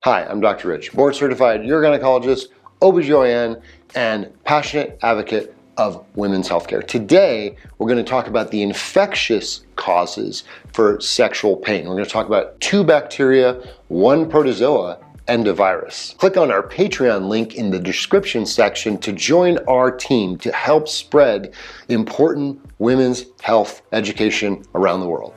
Hi, I'm Dr. Rich, board certified urogynecologist, OBGYN, and passionate advocate of women's healthcare. Today, we're going to talk about the infectious causes for sexual pain. We're going to talk about 2 bacteria, 1 protozoa, and a virus. Click on our Patreon link in the description section to join our team to help spread important women's health education around the world.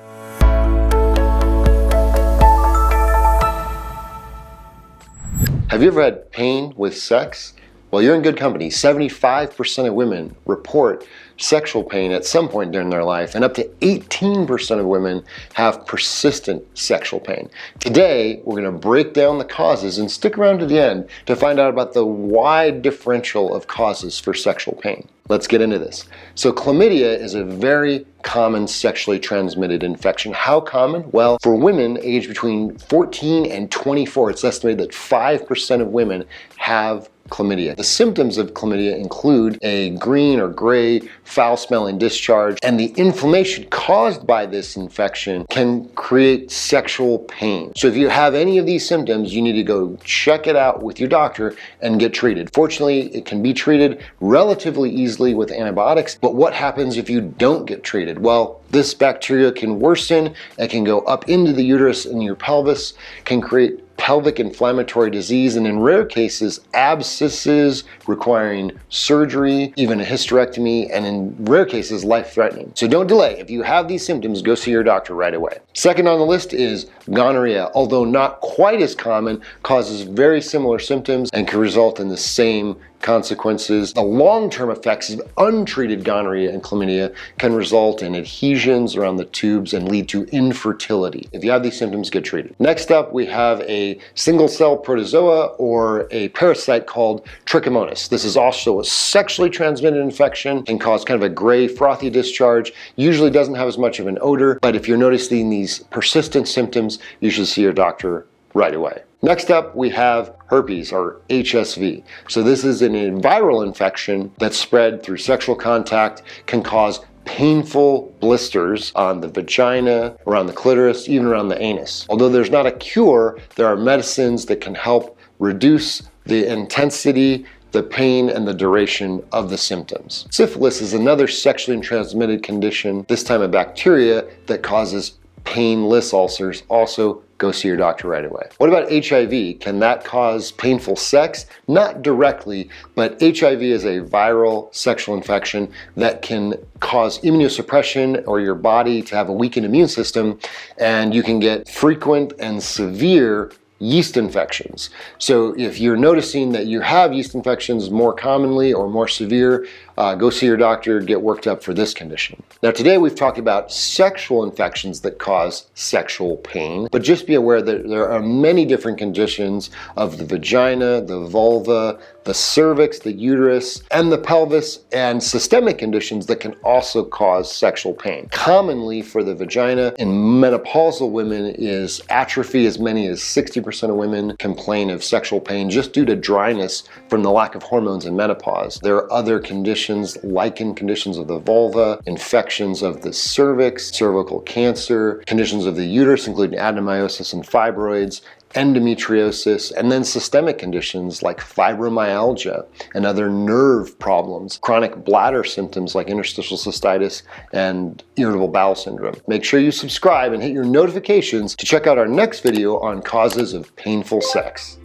Have you ever had pain with sex? Well, you're in good company. 75% of women report sexual pain at some point during their life, and up to 18% of women have persistent sexual pain. Today, we're going to break down the causes and stick around to the end to find out about the wide differential of causes for sexual pain. Let's get into this. So chlamydia is a very common sexually transmitted infection. How common? Well, for women aged between 14 and 24, it's estimated that 5% of women have chlamydia. The symptoms of chlamydia include a green or gray foul-smelling discharge, and the inflammation caused by this infection can create sexual pain. So if you have any of these symptoms, you need to go check it out with your doctor and get treated. Fortunately, it can be treated relatively easily with antibiotics, but what happens if you don't get treated? Well, this bacteria can worsen, it can go up into the uterus and your pelvis, can create pelvic inflammatory disease, and in rare cases, abscesses requiring surgery, even a hysterectomy, and in rare cases, life-threatening. So don't delay. If you have these symptoms, go see your doctor right away. Second on the list is gonorrhea. Although not quite as common, causes very similar symptoms and can result in the same consequences. The long-term effects of untreated gonorrhea and chlamydia can result in adhesions around the tubes and lead to infertility. If you have these symptoms, get treated. Next up, we have a single-cell protozoa or a parasite called Trichomonas. This is also a sexually transmitted infection, can cause kind of a gray, frothy discharge. Usually doesn't have as much of an odor, but if you're noticing these persistent symptoms, you should see your doctor right away. Next up, we have herpes, or HSV. So this is a viral infection that's spread through sexual contact, can cause painful blisters on the vagina, around the clitoris, even around the anus. Although there's not a cure, there are medicines that can help reduce the intensity, the pain, and the duration of the symptoms. Syphilis is another sexually transmitted condition, this time a bacteria that causes painless ulcers. Also, go see your doctor right away. What about HIV? Can that cause painful sex? Not directly, but HIV is a viral sexual infection that can cause immunosuppression or your body to have a weakened immune system, and you can get frequent and severe yeast infections. So if you're noticing that you have yeast infections more commonly or more severe, go see your doctor, get worked up for this condition. Now today we've talked about sexual infections that cause sexual pain, but just be aware that there are many different conditions of the vagina, the vulva, the cervix, the uterus, and the pelvis, and systemic conditions that can also cause sexual pain. Commonly for the vagina in menopausal women is atrophy. As many as 60% of women complain of sexual pain just due to dryness from the lack of hormones in menopause. There are other conditions, lichen conditions of the vulva, infections of the cervix, cervical cancer, conditions of the uterus including adenomyosis and fibroids, endometriosis, and then systemic conditions like fibromyalgia and other nerve problems, chronic bladder symptoms like interstitial cystitis and irritable bowel syndrome. Make sure you subscribe and hit your notifications to check out our next video on causes of painful sex.